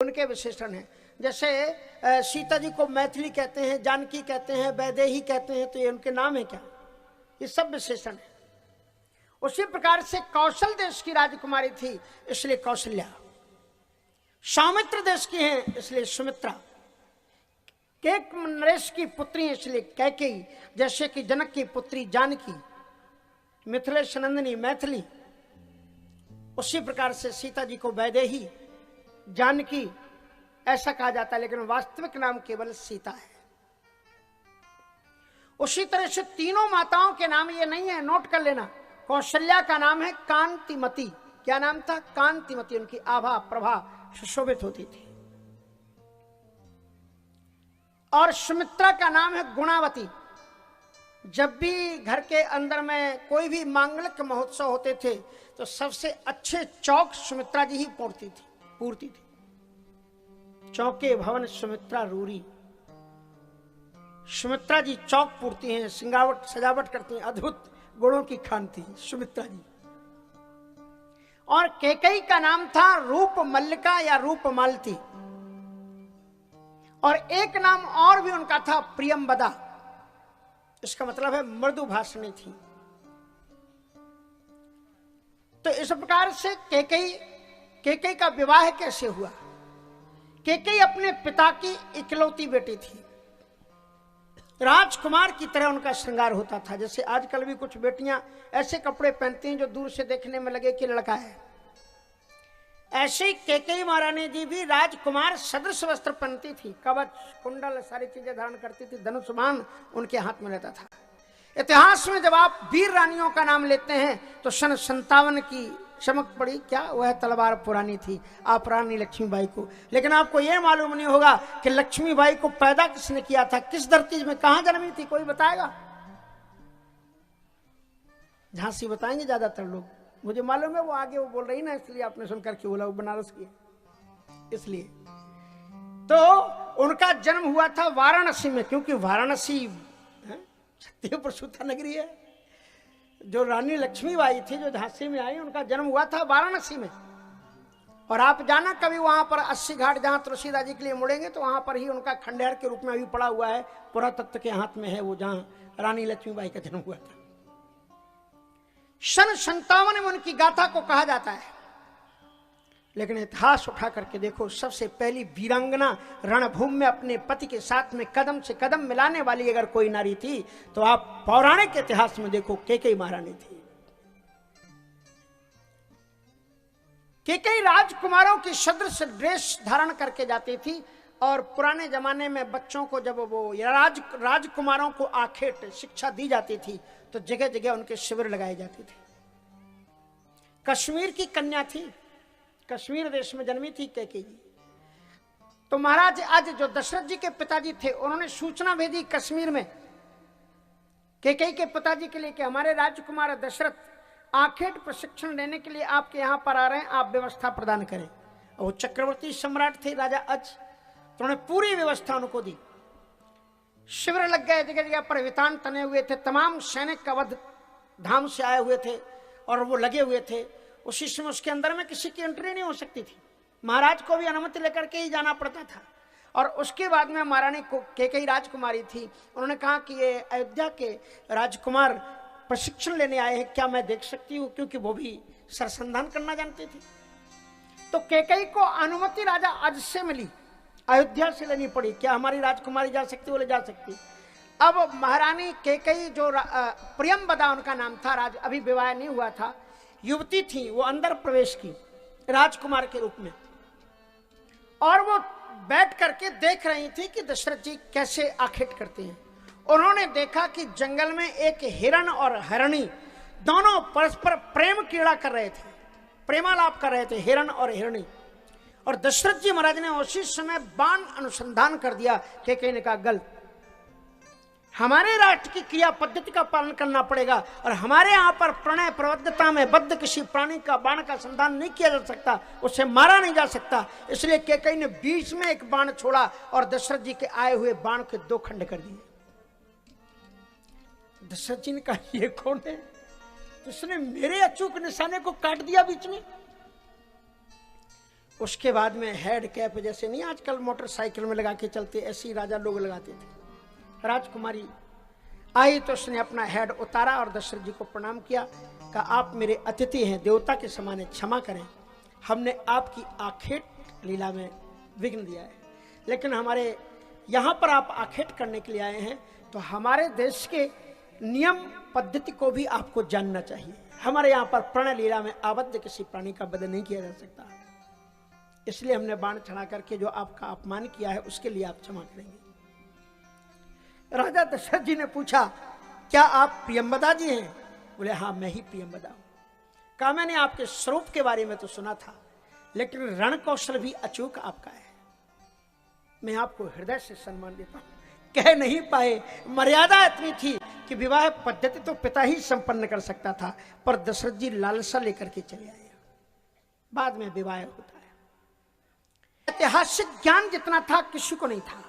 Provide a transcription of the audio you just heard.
उनके विशेषण हैं। जैसे सीता जी को मैथिली कहते हैं, जानकी कहते हैं, वैदेही कहते हैं, तो ये उनके नाम है क्या? ये सब विशेषण है। उसी प्रकार से कौशल देश की राजकुमारी थी, इसलिए कौशल्या। सौमित्र देश की हैं, इसलिए सुमित्रा। केक नरेश की पुत्री, इसलिए कैकेयी। जैसे कि जनक की पुत्री जानकी, मिथिलेश नंदिनी मैथिली। उसी प्रकार से सीता जी को वैदेही, जानकी ऐसा कहा जाता है, लेकिन वास्तविक नाम केवल सीता है। उसी तरह से तीनों माताओं के नाम ये नहीं है, नोट कर लेना। कौशल्या का नाम है कांतिमती। क्या नाम था? कांतिमती। उनकी आभा प्रभा सुशोभित होती थी। और सुमित्रा का नाम है गुणावती। जब भी घर के अंदर में कोई भी मांगलिक महोत्सव होते थे तो सबसे अच्छे चौक सुमित्रा जी ही पूरती थी। चौके भवन सुमित्रा रूरी। सुमित्रा जी चौक पूरती हैं, सिंगावट सजावट करती हैं, अद्भुत गुणों की खान थी सुमित्रा जी। और कैकेयी का नाम था रूप मल्लिका या रूप मालती। और एक नाम और भी उनका था प्रियंवदा। इसका मतलब है मृदु भाषणी थी। तो इस प्रकार से कैकेयी का विवाह कैसे हुआ? कैकेयी अपने पिता की इकलौती बेटी थी। राजकुमार की तरह उनका श्रृंगार होता था। जैसे आजकल भी कुछ बेटियां ऐसे कपड़े पहनती हैं जो दूर से देखने में लगे कि लड़का है, ऐसे ही कैकेयी महारानी जी भी राजकुमार सदृश वस्त्र पहनती थी। कवच कुंडल सारी चीजें धारण करती थी। धनुष बाण उनके हाथ में रहता था। इतिहास में जब आप वीर रानियों का नाम लेते हैं तो सन 57 की चमक पड़ी। क्या वह तलवार पुरानी थी? आप रानी लक्ष्मीबाई को। लेकिन आपको यह मालूम नहीं होगा कि लक्ष्मीबाई को पैदा किसने किया था, किस धरती में, कहां जन्मी थी? कोई बताएगा? झांसी बताएंगे ज्यादातर लोग। मुझे मालूम है वो आगे वो बोल रही ना, इसलिए आपने सुनकर क्यों बोला वो बनारस की, इसलिए। तो उनका जन्म हुआ था वाराणसी में, क्योंकि वाराणसी क्षत्रिय प्रसूता नगरी है। जो रानी लक्ष्मीबाई थी जो झांसी में आई, उनका जन्म हुआ था वाराणसी में। और आप जाना कभी वहां पर 80 घाट जहां तुलसीदास जी के लिए मुड़ेंगे तो वहां पर ही उनका खंडहर के रूप में अभी पड़ा हुआ है। पुरातत्व के हाथ में है वो, जहां रानी लक्ष्मीबाई का जन्म हुआ था। सन 57 में उनकी गाथा को कहा जाता है। लेकिन इतिहास उठा करके देखो, सबसे पहली वीरांगना रणभूमि में अपने पति के साथ में कदम से कदम मिलाने वाली अगर कोई नारी थी तो आप पौराणिक इतिहास में देखो, कैकेयी महारानी थी। कैकेयी राजकुमारों की सदृश ड्रेस धारण करके जाती थी। और पुराने जमाने में बच्चों को जब वो राजकुमारों को आखेट शिक्षा दी जाती थी तो जगह जगह उनके शिविर लगाए जाते थे। कश्मीर की कन्या थी, कश्मीर देश में जन्मी थी कैकेयी जी। तो महाराज आज जो दशरथ जी के पिताजी थे, उन्होंने सूचना भेजी कश्मीर में कैकेयी के पिताजी के लिए कि हमारे राजकुमार दशरथ आखेट प्रशिक्षण लेने के लिए आपके यहां पर आ रहे हैं, आप व्यवस्था प्रदान करें। और वो चक्रवर्ती सम्राट थे राजा अज, तो उन्होंने पूरी व्यवस्था उनको दी। शिविर लग गए, जगह जगह पर वितान तने हुए थे, तमाम सैनिक अवध धाम से आए हुए थे और वो लगे हुए थे। उसी समय उसके अंदर में किसी की एंट्री नहीं हो सकती थी, महाराज को भी अनुमति लेकर के ही जाना पड़ता था। और उसके बाद में महारानी को कैकेयी राजकुमारी थी, उन्होंने कहा कि ये अयोध्या के राजकुमार प्रशिक्षण लेने आए हैं, क्या मैं देख सकती हूँ? क्योंकि वो भी सरसंधान करना जानती थी। तो कैकेयी को अनुमति राजा अज से मिली, अयोध्या से लेनी पड़ी। क्या हमारी राजकुमारी जा सकती? बोले जा सकती। अब महारानी कैकेयी जो प्रियंवदा उनका नाम था, अभी विवाह नहीं हुआ था, युवती थी, वो अंदर प्रवेश की राजकुमार के रूप में। और वो बैठ करके देख रही थी कि दशरथ जी कैसे आखेट करते हैं। उन्होंने देखा कि जंगल में एक हिरण और हरणी दोनों परस्पर प्रेम क्रीड़ा कर रहे थे, प्रेमालाप कर रहे थे, हिरण और हिरणी। और दशरथ जी महाराज ने उसी समय बाण अनुसंधान कर दिया। कैकेयी ने कहा गलत, हमारे राष्ट्र की क्रिया पद्धति का पालन करना पड़ेगा और हमारे यहाँ पर प्रणय प्रबद्धता में बद्ध किसी प्राणी का बाण का संधान नहीं किया जा सकता, उसे मारा नहीं जा सकता। इसलिए कैकेयी ने बीच में एक बाण छोड़ा और दशरथ जी के आए हुए बाण के 2 खंड कर दिए। दशरथ जी ने कहा ये कौन है? उसने मेरे अचूक निशाने को काट दिया बीच में। उसके बाद में हेड कैप, जैसे नहीं आजकल मोटरसाइकिल में लगा के चलते, ऐसे ही राजा लोग लगाते थे। राजकुमारी आई तो उसने अपना हेड उतारा और दशरथ जी को प्रणाम किया, कहा आप मेरे अतिथि हैं, देवता के समान है, क्षमा करें, हमने आपकी आखेट लीला में विघ्न दिया है, लेकिन हमारे यहाँ पर आप आखेट करने के लिए आए हैं तो हमारे देश के नियम पद्धति को भी आपको जानना चाहिए। हमारे यहाँ पर प्रण लीला में आबद्ध किसी प्राणी का वध नहीं किया जा सकता, इसलिए हमने बाण चढ़ा करके जो आपका अपमान किया है उसके लिए आप क्षमा करेंगे। राजा दशरथ जी ने पूछा, क्या आप प्रियंवदा जी हैं? बोले हाँ, मैं ही प्रियंवदा हूं। कहा मैंने आपके स्वरूप के बारे में तो सुना था, लेकिन रण कौशल भी अचूक आपका है, मैं आपको हृदय से सम्मान देता हूं। कह नहीं पाए, मर्यादा इतनी थी कि विवाह पद्धति तो पिता ही संपन्न कर सकता था, पर दशरथ जी लालसा लेकर के चले आए, बाद में विवाह होता है। ऐतिहासिक ज्ञान जितना था किसी को नहीं था।